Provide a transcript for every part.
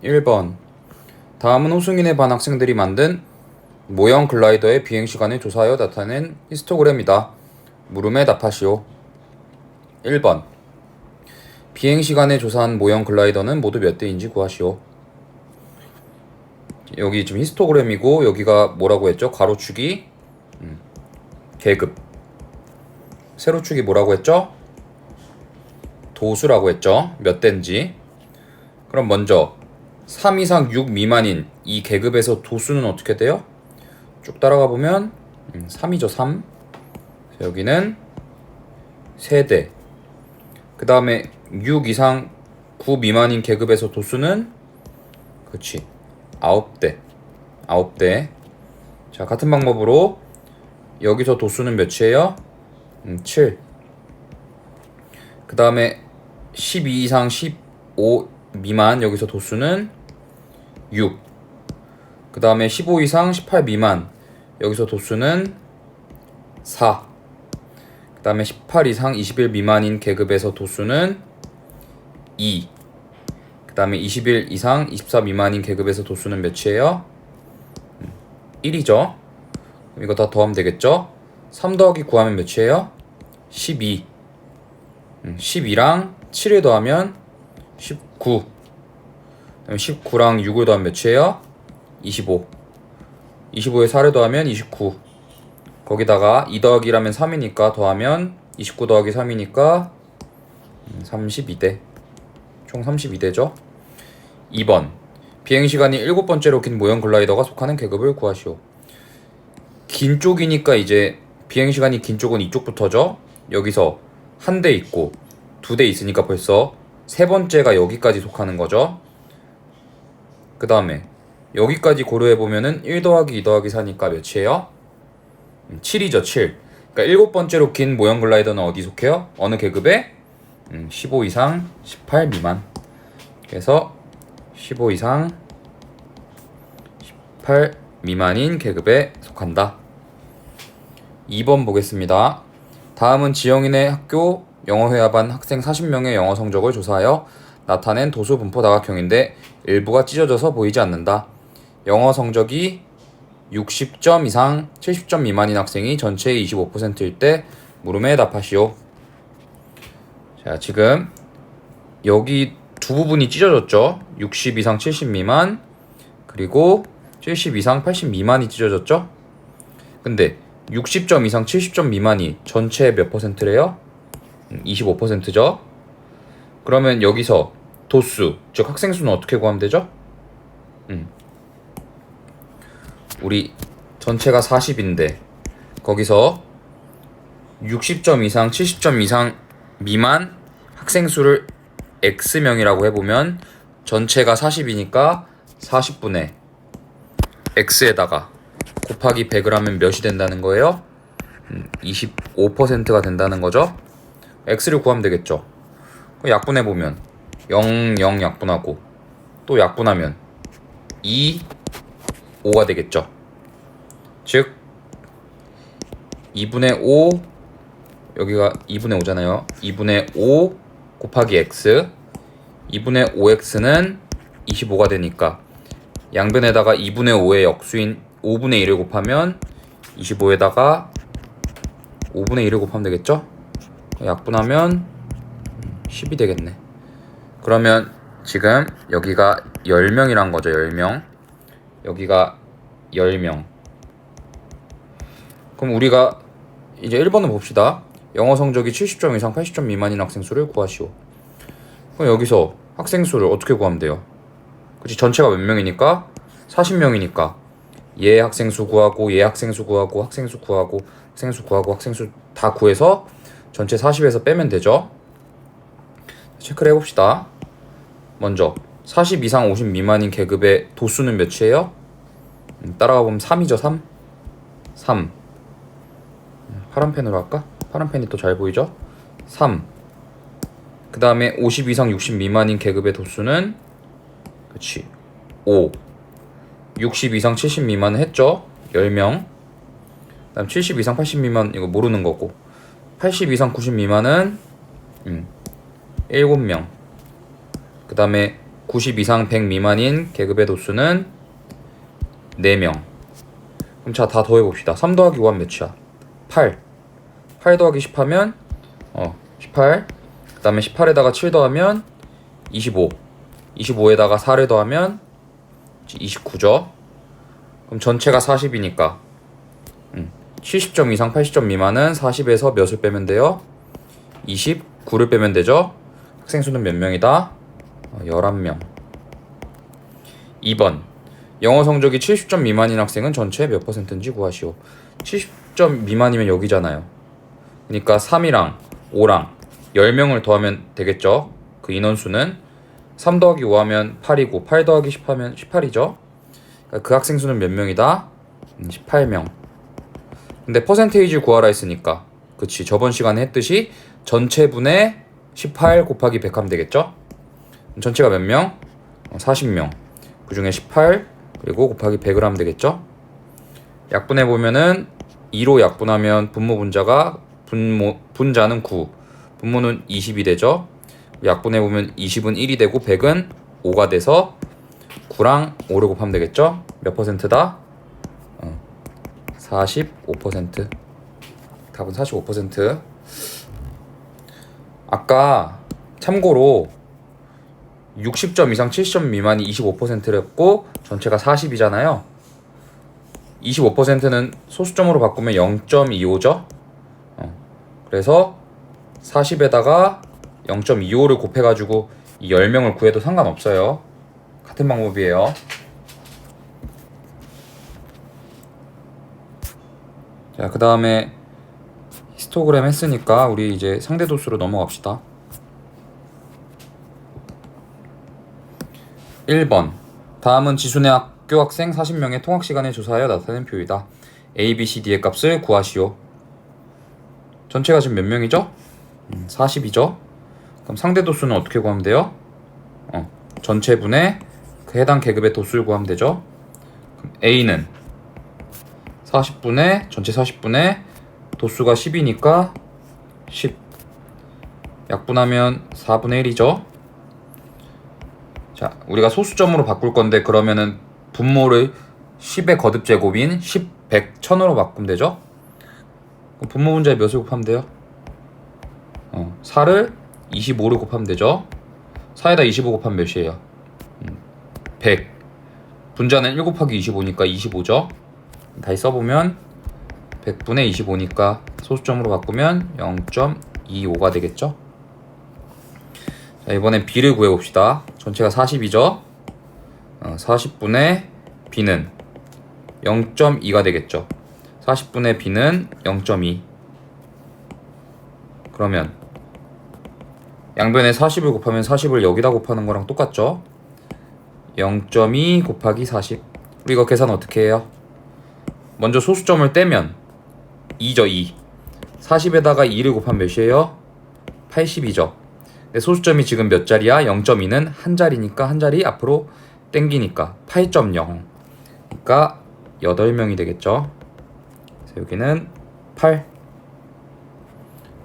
1번. 다음은 호승인에 반 학생들이 만든 모형 글라이더의 비행시간을 조사하여 나타낸 히스토그램이다. 물음에 답하시오. 1번. 비행시간을 조사한 모형 글라이더는 모두 몇 대인지 구하시오. 여기 지금 히스토그램이고 여기가 뭐라고 했죠? 가로축이 계급, 세로축이 뭐라고 했죠? 도수라고 했죠? 몇 대인지. 그럼 먼저 3 이상 6 미만인 이 계급에서 도수는 어떻게 돼요? 쭉 따라가 보면 3이죠. 3. 여기는 3대. 그 다음에 6 이상 9 미만인 계급에서 도수는 그렇지 9대. 9대. 자, 같은 방법으로 여기서 도수는 몇이에요? 7. 그 다음에 12 이상 15 미만 여기서 도수는 6. 그 다음에 15 이상 18 미만 여기서 도수는 4. 그 다음에 18 이상 21 미만인 계급에서 도수는 2. 그 다음에 21 이상 24 미만인 계급에서 도수는 몇이에요? 1이죠. 이거 다 더하면 되겠죠? 3 더하기 9 하면 몇이에요? 12. 12랑 7을 더하면 19. 19랑 6을 더하면 몇이에요? 25. 25에 4를 더하면 29. 거기다가 2 더하기 1하면 3이니까 더하면 29 더하기 3이니까 32대. 총 32대죠. 2번. 비행시간이 7번째로 긴 모형 글라이더가 속하는 계급을 구하시오. 긴 쪽이니까 이제 비행시간이 긴 쪽은 이쪽부터죠. 여기서 한 대 있고 2대 있으니까 벌써 세 번째가 여기까지 속하는 거죠. 그 다음에 여기까지 고려해보면은 1 더하기 2 더하기 4니까 몇이에요? 7이죠. 7. 그러니까 7번째로 긴 모형 글라이더는 어디 속해요? 어느 계급에? 15 이상 18 미만. 그래서 15 이상 18 미만인 계급에 속한다. 2번 보겠습니다. 다음은 지영이네 학교 영어회화반 학생 40명의 영어 성적을 조사하여 나타낸 도수 분포 다각형인데 일부가 찢어져서 보이지 않는다. 영어 성적이 60점 이상 70점 미만인 학생이 전체의 25%일 때 물음에 답하시오. 자, 지금 여기 두 부분이 찢어졌죠. 60 이상 70 미만 그리고 70 이상 80 미만이 찢어졌죠. 근데 60점 이상 70점 미만이 전체의 몇 퍼센트래요? 25%죠. 그러면 여기서 도수, 즉 학생 수는 어떻게 구하면 되죠? 우리 전체가 40인데 거기서 60점 이상 70점 이상 미만 학생 수를 X명이라고 해보면 전체가 40이니까 40분의 X에다가 곱하기 100을 하면 몇이 된다는 거예요? 25%가 된다는 거죠. X를 구하면 되겠죠. 약분해보면 0, 0 약분하고 또 약분하면 2, 5가 되겠죠. 즉 2분의 5 여기가 2분의 5잖아요. 2분의 5 곱하기 X 2분의 5X는 25가 되니까 양변에다가 2분의 5의 역수인 5분의 1을 곱하면 25에다가 5분의 1을 곱하면 되겠죠? 약분하면 10이 되겠네. 그러면 지금 여기가 10명이란 거죠. 10명. 여기가 10명. 그럼 우리가 이제 1번을 봅시다. 영어 성적이 70점 이상 80점 미만인 학생 수를 구하시오. 그럼 여기서 학생 수를 어떻게 구하면 돼요? 그치, 전체가 몇 명이니까? 40명이니까 얘 학생 수 구하고 얘 학생 수 구하고 학생 수 구하고 학생 수 구하고 학생 수 다 구해서 전체 40에서 빼면 되죠. 체크를 해봅시다. 먼저 40 이상 50 미만인 계급의 도수는 몇이에요? 따라가 보면 3이죠. 3. 3. 파란 펜으로 할까? 파란 펜이 또 잘 보이죠? 3. 그 다음에 50 이상 60 미만인 계급의 도수는 그치 5. 60 이상 70 미만은 했죠? 10명. 그 다음 70 이상 80 미만 이거 모르는 거고 80 이상 90 미만은 7명. 그 다음에 90 이상 100 미만인 계급의 도수는 4명. 그럼 자, 다 더해봅시다. 3 더하기 5 하면 몇이야? 8. 8 더하기 10 하면 18. 그 다음에 18에다가 7 더하면 25. 25에다가 4를 더하면 29죠. 그럼 전체가 40이니까 70점 이상 80점 미만은 40에서 몇을 빼면 돼요? 29를 빼면 되죠. 학생 수는 몇 명이다? 11명. 2번 영어 성적이 70점 미만인 학생은 전체 몇 %인지 구하시오. 70점 미만이면 여기잖아요. 그러니까 3이랑 5랑 10명을 더하면 되겠죠. 그 인원수는 3 더하기 5 하면 8이고 8 더하기 10 하면 18이죠. 그러니까 그 학생 수는 몇 명이다? 18명. 근데 퍼센테이지 구하라 했으니까 그치, 저번 시간에 했듯이 전체분의 18 곱하기 100 하면 되겠죠. 전체가 몇 명? 40명. 그 중에 18 그리고 곱하기 100을 하면 되겠죠. 약분해 보면은 2로 약분하면 분자는 9, 분모는 20이 되죠. 약분해 보면 20은 1이 되고 100은 5가 돼서 9랑 5를 곱하면 되겠죠. 몇 %다? 45%. 답은 45%. 아까 참고로 60점 이상 70점 미만이 25%였고 전체가 40이잖아요. 25%는 소수점으로 바꾸면 0.25죠. 그래서 40에다가 0.25를 곱해가지고 이 10명을 구해도 상관없어요. 같은 방법이에요. 자, 그 다음에 히스토그램 했으니까 우리 이제 상대 도수로 넘어갑시다. 1번 다음은 지수내 학교 학생 40명의 통학 시간을 조사하여 나타낸 표이다. A, B, C, D의 값을 구하시오. 전체가 지금 몇 명이죠? 40이죠. 그럼 상대 도수는 어떻게 구하면 돼요? 전체분의 그 해당 계급의 도수를 구하면 되죠. 그럼 A는 40분의 전체 40분의 도수가 10이니까 10 약분하면 4분의 1이죠. 자, 우리가 소수점으로 바꿀 건데 그러면은 분모를 10의 거듭제곱인 10, 100, 1000으로 바꾸면 되죠. 그럼 분모 분자에 몇을 곱하면 돼요? 4를 25를 곱하면 되죠. 4에다 25 곱하면 몇이에요? 100. 분자는 1 곱하기 25니까 25죠. 다시 써보면 100분의 25니까 소수점으로 바꾸면 0.25가 되겠죠. 자, 이번엔 B를 구해봅시다. 전체가 40이죠. 40분의 B는 0.2가 되겠죠. 40분의 B는 0.2. 그러면 양변에 40을 곱하면 40을 여기다 곱하는 거랑 똑같죠. 0.2 곱하기 40. 우리 이거 계산 어떻게 해요? 먼저 소수점을 떼면 2죠. 2. 40에다가 2를 곱하면 몇이에요? 80이죠. 근데 소수점이 지금 몇 자리야? 0.2는 한 자리니까 한 자리 앞으로 땡기니까 8.0. 그러니까 8명이 되겠죠. 그래서 여기는 8.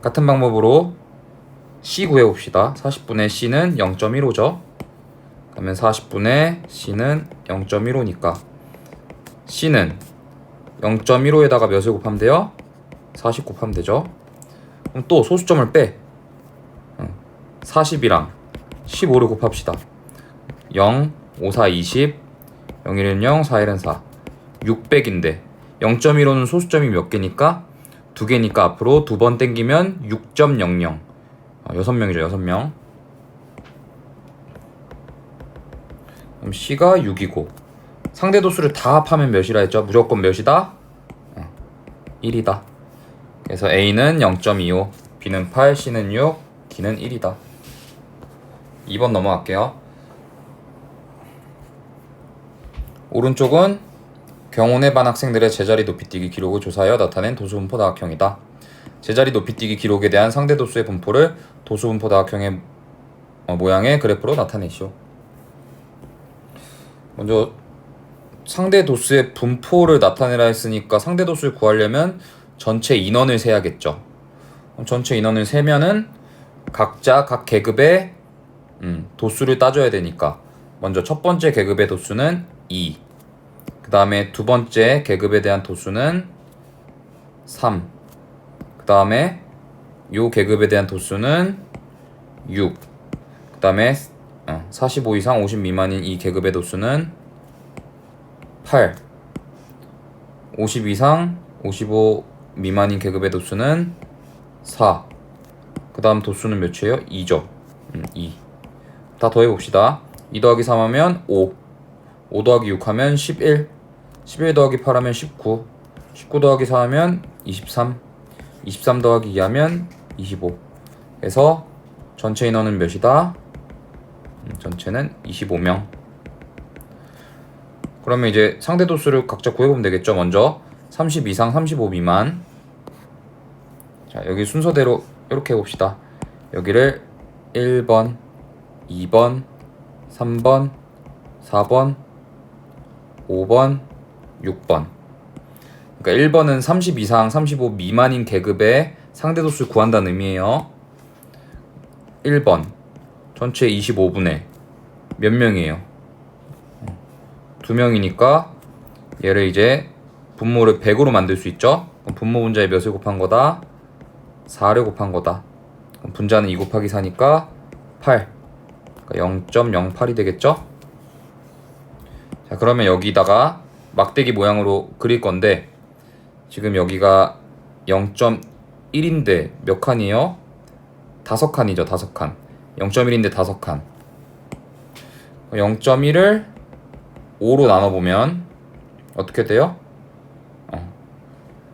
같은 방법으로 C 구해봅시다. 40분의 C는 0.15죠. 그러면 40분의 C는 0.15니까 C는 0.15에다가 몇을 곱하면 돼요? 40 곱하면 되죠. 그럼 또 소수점을 빼. 40이랑 15를 곱합시다. 0, 5, 4, 20, 0, 1은 0, 4, 1은 4. 600인데 0.15는 소수점이 몇 개니까? 2개니까 앞으로 두 번 땡기면 6.00. 6명이죠. 6명. 그럼 C가 6이고 상대 도수를 다 합하면 몇이라 했죠? 무조건 몇이다? 1이다. 그래서 A는 0.25, B는 8, C는 6, D는 1이다. 2번 넘어갈게요. 오른쪽은 경온의 반 학생들의 제자리 높이뛰기 기록을 조사하여 나타낸 도수분포 다각형이다. 제자리 높이뛰기 기록에 대한 상대 도수의 분포를 도수분포 다각형의 모양의 그래프로 나타내시오. 먼저 상대 도수의 분포를 나타내라 했으니까 상대 도수를 구하려면 전체 인원을 세야겠죠. 전체 인원을 세면은 각자 각 계급의 도수를 따져야 되니까 먼저 첫 번째 계급의 도수는 2. 그 다음에 두 번째 계급에 대한 도수는 3. 그 다음에 요 계급에 대한 도수는 6. 그 다음에 45 이상 50 미만인 이 계급의 도수는 8. 50 이상 55 미만인 계급의 도수는 4. 그 다음 도수는 몇이에요? 2죠. 2. 다 더해봅시다. 2 더하기 3 하면 5. 5 더하기 6 하면 11. 11 더하기 8 하면 19. 19 더하기 4 하면 23. 23 더하기 2 하면 25. 그래서 전체 인원은 몇이다? 전체는 25명. 그러면 이제 상대 도수를 각자 구해보면 되겠죠. 먼저 30 이상 35 미만. 자, 여기 순서대로 이렇게 해봅시다. 여기를 1번, 2번, 3번, 4번, 5번, 6번. 그러니까 1번은 30 이상 35 미만인 계급의 상대 도수를 구한다는 의미예요. 1번 전체 25분의 몇 명이에요? 2명이니까 얘를 이제 분모를 100으로 만들 수 있죠. 그럼 분모 분자에 몇을 곱한 거다? 4를 곱한 거다. 그럼 분자는 2 곱하기 4니까 8. 그러니까 0.08이 되겠죠. 자, 그러면 여기다가 막대기 모양으로 그릴 건데 지금 여기가 0.1인데 몇 칸이에요? 5칸이죠. 5칸. 0.1인데 5칸. 0.1을 5로 나눠보면 어떻게 돼요?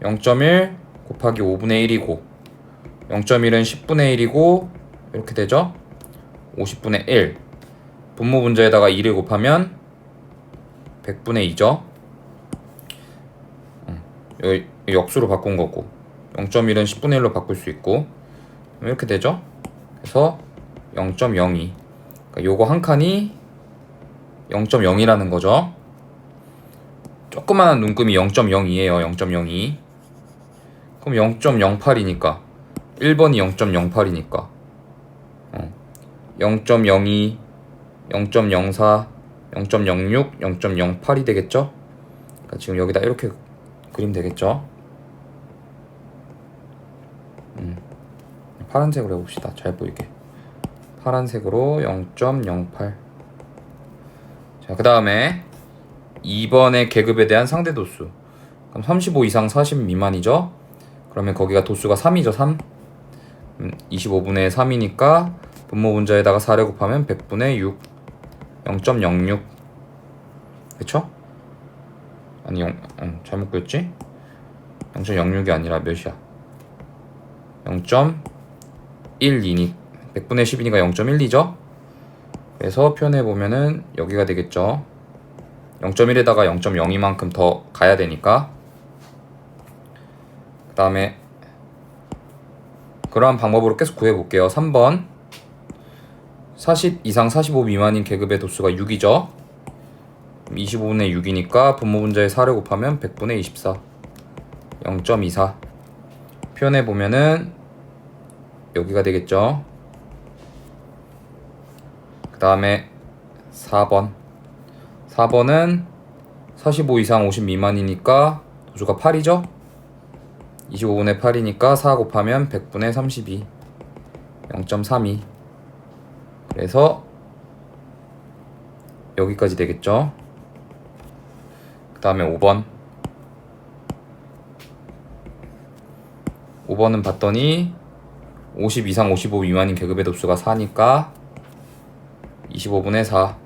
0.1 곱하기 5분의 1이고 0.1은 10분의 1이고 이렇게 되죠? 50분의 1. 분모 분자에다가 2를 곱하면 100분의 2죠? 여기 역수로 바꾼 거고 0.1은 10분의 1로 바꿀 수 있고 이렇게 되죠? 그래서 0.02. 그러니까 요거 한 칸이 0.0이라는 거죠. 조그마한 눈금이 0.02예요. 0.02. 그럼 0.08이니까 1번이 0.08이니까 0.02, 0.04, 0.06, 0.08이 되겠죠? 그러니까 지금 여기다 이렇게 그리면 되겠죠? 파란색으로 해봅시다. 잘 보이게. 파란색으로 0.08. 자, 그 다음에 2번의 계급에 대한 상대 도수. 그럼 35 이상 40 미만이죠? 그러면 거기가 도수가 3이죠. 3. 25분의 3이니까 분모 분자에다가 4를 곱하면 100분의 6. 0.06. 그쵸? 아니, 잘못 그렸지? 0.06이 아니라 몇이야? 0.12니 100분의 10이니까 0.12죠? 그래서 표현해보면은 여기가 되겠죠. 0.1에다가 0.02만큼 더 가야 되니까. 그 다음에 그러한 방법으로 계속 구해볼게요. 3번 40 이상 45 미만인 계급의 도수가 6이죠. 25분의 6이니까 분모 분자에 4를 곱하면 100분의 24. 0.24. 표현해보면은 여기가 되겠죠. 그 다음에 4번 4번은 45 이상 50 미만이니까 도수가 8이죠. 25분의 8이니까 4 곱하면 100분의 32. 0.32. 그래서 여기까지 되겠죠. 그 다음에 5번 5번은 봤더니 50 이상 55 미만인 계급의 도수가 4니까 25분의 4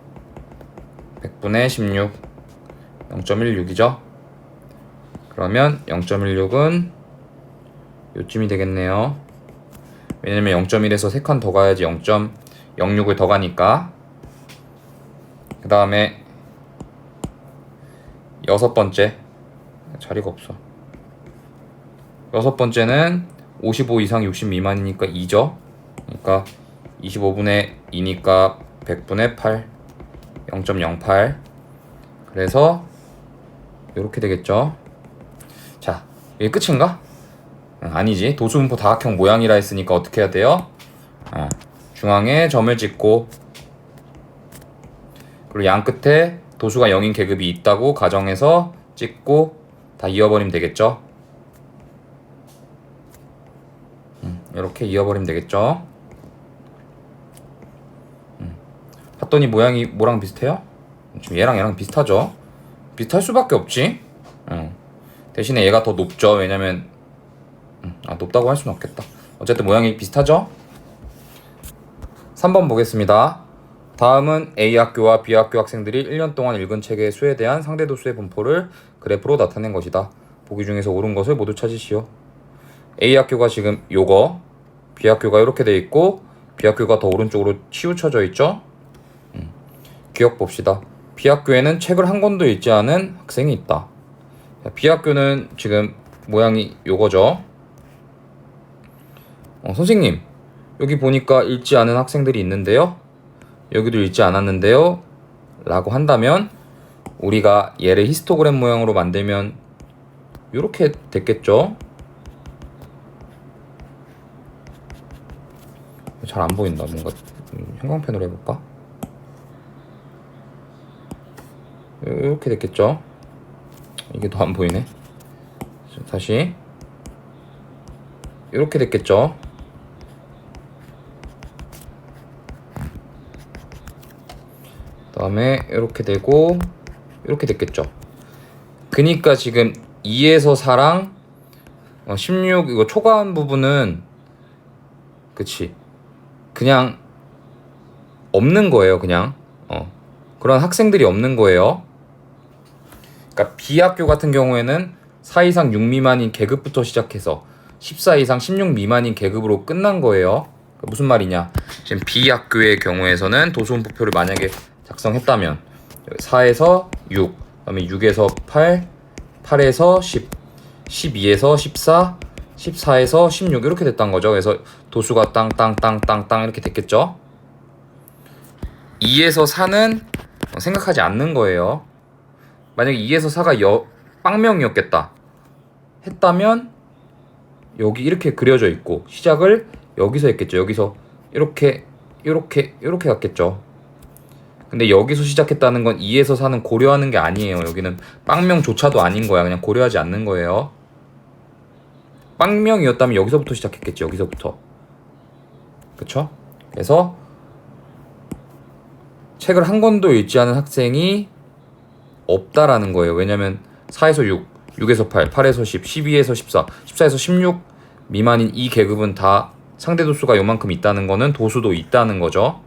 100분의 16 0.16이죠. 그러면 0.16은 요쯤이 되겠네요. 왜냐면 0.1에서 3칸 더 가야지 0.06을 더 가니까. 그 다음에 여섯 번째 자리가 없어. 여섯 번째는 55 이상 60 미만이니까 2죠. 그러니까 25분의 2니까 100분의 8 0.08. 그래서 이렇게 되겠죠. 자, 이게 끝인가? 아니지. 도수분포 다각형 모양이라 했으니까 어떻게 해야 돼요? 중앙에 점을 찍고 그리고 양 끝에 도수가 0인 계급이 있다고 가정해서 찍고 다 이어버리면 되겠죠. 이렇게 이어버리면 되겠죠. 봤더니 모양이 뭐랑 비슷해요? 지금 얘랑 비슷하죠. 비슷할 수밖에 없지. 대신에 얘가 더 높죠. 왜냐면 높다고 할 수는 없겠다. 어쨌든 모양이 비슷하죠. 3번 보겠습니다. 다음은 A 학교와 B 학교 학생들이 1년 동안 읽은 책의 수에 대한 상대도수의 분포를 그래프로 나타낸 것이다. 보기 중에서 옳은 것을 모두 찾으시오. A 학교가 지금 요거, B 학교가 이렇게 돼 있고 B 학교가 더 오른쪽으로 치우쳐져 있죠. 기억 봅시다. B 학교에는 책을 한 권도 읽지 않은 학생이 있다. B 학교는 지금 모양이 요거죠. 선생님, 여기 보니까 읽지 않은 학생들이 있는데요. 여기도 읽지 않았는데요. 라고 한다면 우리가 얘를 히스토그램 모양으로 만들면 이렇게 됐겠죠. 잘 안 보인다. 뭔가 형광펜으로 해볼까? 이렇게 됐겠죠. 이게 더 안 보이네. 다시 이렇게 됐겠죠. 다음에 이렇게 되고 이렇게 됐겠죠. 그니까 지금 2에서 4랑 16 이거 초과한 부분은 그치 그냥 없는 거예요. 그냥 그런 학생들이 없는 거예요. 그러니까 B 학교 같은 경우에는 4 이상 6 미만인 계급부터 시작해서 14 이상 16 미만인 계급으로 끝난 거예요. 그러니까 무슨 말이냐? 지금 B 학교의 경우에서는 도수분포표를 만약에 작성했다면 4에서 6, 그다음에 6에서 8, 8에서 10, 12에서 14, 14에서 16 이렇게 됐단 거죠. 그래서 도수가 땅땅땅땅땅 이렇게 됐겠죠. 2에서 4는 생각하지 않는 거예요. 만약에 2에서 4가 빵명이었겠다 했다면 여기 이렇게 그려져 있고 시작을 여기서 했겠죠. 여기서 이렇게 갔겠죠. 근데 여기서 시작했다는 건 2에서 4는 고려하는 게 아니에요. 여기는 빵명조차도 아닌 거야. 그냥 고려하지 않는 거예요. 빵명이었다면 여기서부터 시작했겠지. 여기서부터. 그쵸? 그래서 책을 한 권도 읽지 않은 학생이 없다라는 거예요. 왜냐면 4에서 6, 6에서 8, 8에서 10, 12에서 14, 14에서 16 미만인 이 계급은 다 상대 도수가 요만큼 있다는 거는 도수도 있다는 거죠.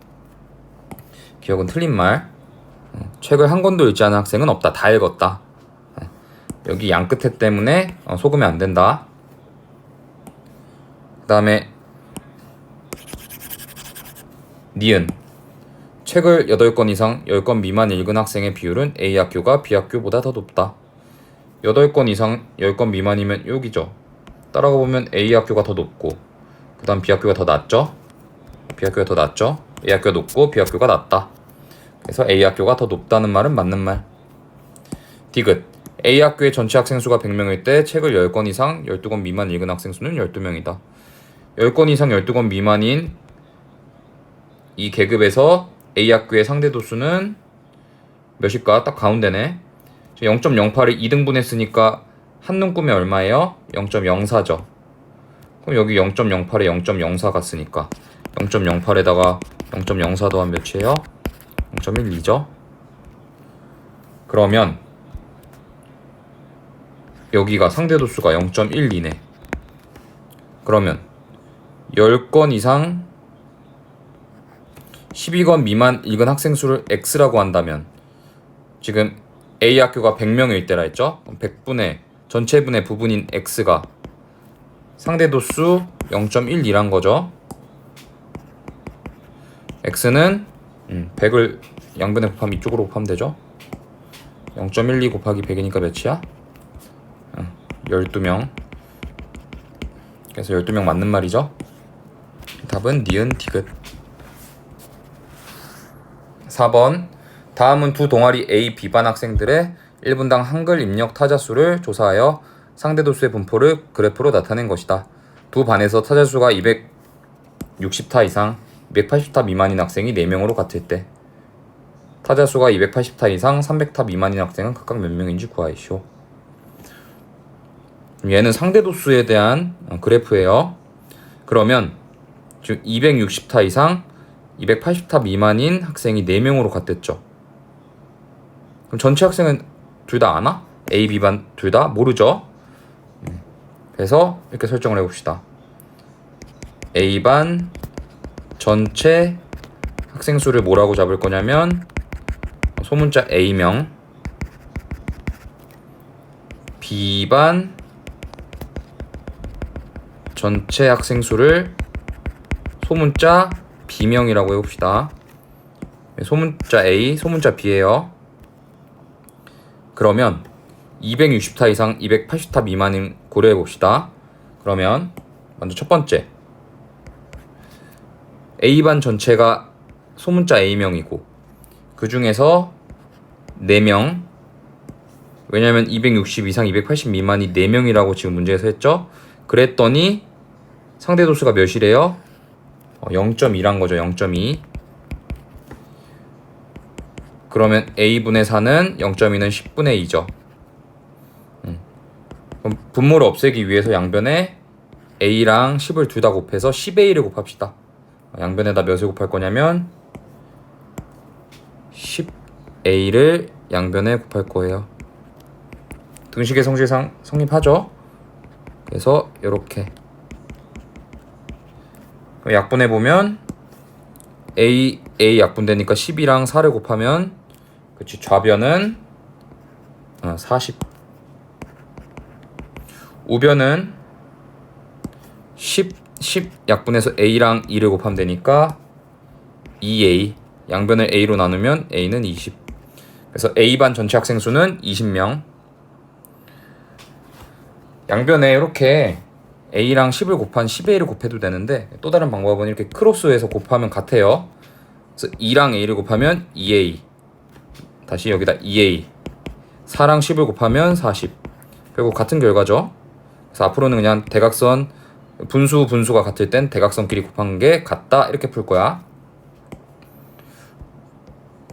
기억은 틀린 말. 책을 한 권도 읽지 않은 학생은 없다. 다 읽었다. 여기 양 끝에 때문에 속으면 안 된다. 그 다음에 니은 책을 8권 이상 10권 미만 읽은 학생의 비율은 A 학교가 B 학교보다 더 높다. 8권 이상 10권 미만이면 여기죠. 따라가 보면 A 학교가 더 높고 그 다음 B 학교가 더 낮죠. B 학교가 더 낮죠. A 학교가 높고 B 학교가 낮다. 그래서 A 학교가 더 높다는 말은 맞는 말. 디귿 A 학교의 전체 학생 수가 100명일 때 책을 10권 이상 12권 미만 읽은 학생 수는 12명이다. 10권 이상 12권 미만인 이 계급에서 A 학교의 상대 도수는 몇일까? 딱 가운데네. 0.08을 2등분 했으니까 한눈 꿈에 얼마예요? 0.04죠. 그럼 여기 0.08에 0.04 갔으니까 0.08에다가 0.04 더하면 몇이에요? 0.12죠. 그러면 여기가 상대 도수가 0.12네. 그러면 10권 이상 12권 미만 읽은 학생 수를 X라고 한다면 지금 A 학교가 100명일 때라 했죠? 100분의 전체분의 부분인 X가 상대 도수 0.12란 거죠. X는 100을 양변에 곱하면 이쪽으로 곱하면 되죠. 0.12 곱하기 100이니까 몇이야? 12명. 그래서 12명 맞는 말이죠. 답은 니은 디귿. 4번 다음은 두 동아리 A, B반 학생들의 1분당 한글 입력 타자 수를 조사하여 상대 도수의 분포를 그래프로 나타낸 것이다. 두 반에서 타자 수가 260타 이상 280타 미만인 학생이 4명으로 같을 때 타자수가 280타 이상 300타 미만인 학생은 각각 몇 명인지 구하시오. 얘는 상대도수에 대한 그래프예요. 그러면 지금 260타 이상 280타 미만인 학생이 4명으로 같댔죠. 그럼 전체 학생은 둘 다 아나? A, B반 둘 다 모르죠. 그래서 이렇게 설정을 해봅시다. A반 전체 학생 수를 뭐라고 잡을 거냐면 소문자 A명, B반 전체 학생 수를 소문자 B명이라고 해봅시다. 소문자 A, 소문자 B예요. 그러면 260타 이상 280타 미만인 고려해봅시다. 그러면 먼저 첫 번째 A반 전체가 소문자 A명이고 그 중에서 4명, 왜냐면 260 이상 280 미만이 4명이라고 지금 문제에서 했죠. 그랬더니 상대도수가 몇이래요? 0.2란 거죠. 0.2. 그러면 A분의 4는 0.2는 10분의 2죠. 그럼 분모를 없애기 위해서 양변에 A랑 10을 둘 다 곱해서 10A를 곱합시다. 양변에다 몇을 곱할 거냐면 10A를 양변에 곱할 거예요. 등식의 성질상 성립하죠. 그래서 이렇게 약분해 보면 A 약분되니까 10이랑 4를 곱하면 그치 좌변은 40, 우변은 10 약분해서 A랑 2를 곱하면 되니까 2A, 양변을 A로 나누면 A는 20. 그래서 A반 전체 학생 수는 20명. 양변에 이렇게 A랑 10을 곱한 10A를 곱해도 되는데 또 다른 방법은 이렇게 크로스해서 곱하면 같아요. 그래서 2랑 A를 곱하면 2A, 다시 여기다 2A, 4랑 10을 곱하면 40. 결국 같은 결과죠. 그래서 앞으로는 그냥 대각선 분수가 같을 땐 대각선끼리 곱한 게 같다 이렇게 풀 거야.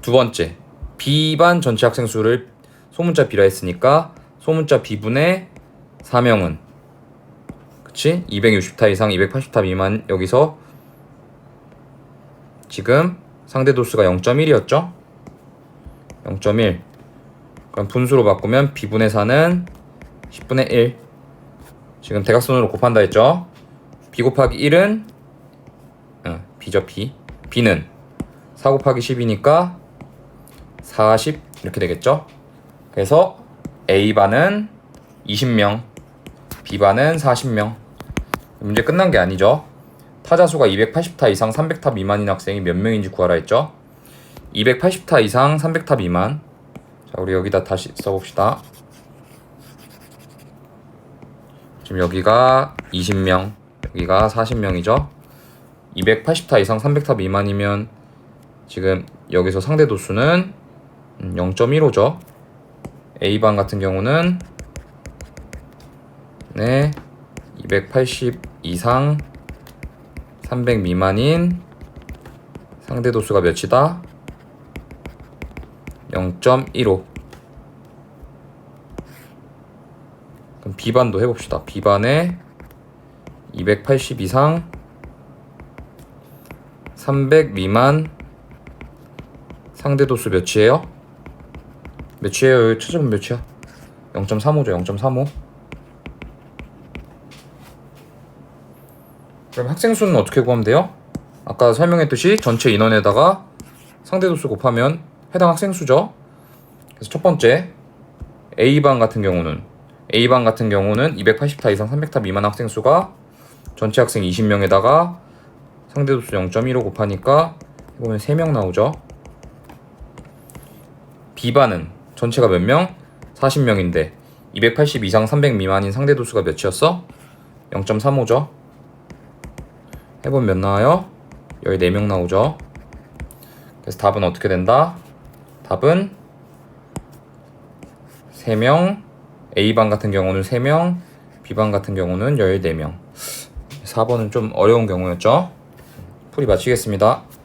두 번째, B반 전체 학생 수를 소문자 B라 했으니까 소문자 B분의 4명은 그치? 260타 이상 280타 미만. 여기서 지금 상대도수가 0.1이었죠? 0.1. 그럼 분수로 바꾸면 B분의 4는 10분의 1. 지금 대각선으로 곱한다 했죠? B 곱하기 1은 B죠. B는 4 곱하기 10이니까 40 이렇게 되겠죠? 그래서 A반은 20명, B반은 40명. 문제 끝난 게 아니죠. 타자수가 280타 이상 300타 미만인 학생이 몇 명인지 구하라 했죠. 280타 이상 300타 미만. 자, 우리 여기다 다시 써봅시다. 지금 여기가 20명, 여기가 40명이죠. 280타 이상 300타 미만이면 지금 여기서 상대 도수는 0.15죠. A반 같은 경우는 280 이상 300 미만인 상대 도수가 몇이다? 0.15. 그럼 B반도 해봅시다. B반에 280 이상 300 미만 상대 도수 몇이에요? 몇이에요? 여기 찾으면 몇이야? 0.35죠. 0.35. 그럼 학생 수는 어떻게 구하면 돼요? 아까 설명했듯이 전체 인원에다가 상대 도수 곱하면 해당 학생 수죠. 그래서 첫 번째 A반 같은 경우는 280타 이상 300타 미만 학생 수가 전체 학생 20명에다가 상대 도수 0.15 곱하니까 해보면 3명 나오죠. B반은 전체가 몇 명? 40명인데 280 이상 300 미만인 상대 도수가 몇이었어? 0.35죠. 해보면 몇 나와요? 14명 나오죠. 그래서 답은 어떻게 된다? 답은 3명, A반 같은 경우는 3명, B반 같은 경우는 14명. 4번은 좀 어려운 경우였죠. 풀이 마치겠습니다.